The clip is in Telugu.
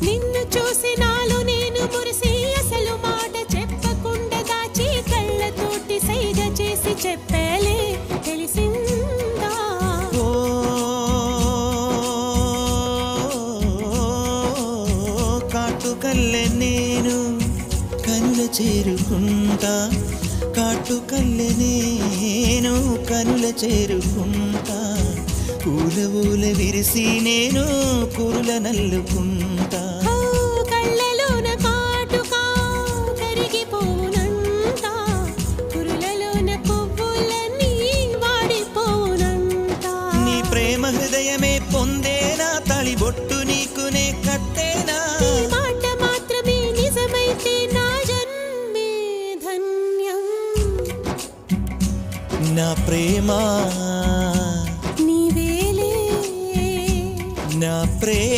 నిన్ను చూసి నాలో నేను మురిసి అసలు మాట చెప్పకుండా దాచి కళ్ళతోటి సైగ చేసి చెప్పలే తెలిసిందా కాటుకల్లె నేను కనుల చేరుకుంటా కాటుకల్లె నేను కనుల చేరుకుంటా పూల ఊల విరిసి నేను కురుల నల్లుకుంటా కళ్ళలోన కాటుకా కరిగిపోనంట కురులలోన పువ్వులన్నీ వాడిపోనంట నీ ప్రేమ హృదయమే పొందేనా తాళిబొట్టు నీకునే కట్టేనా ఈ మాట మాత్రమే నిజమైతే నా జన్మే ధన్యం నా ప్రేమ నీవేలే నా ప్రేమ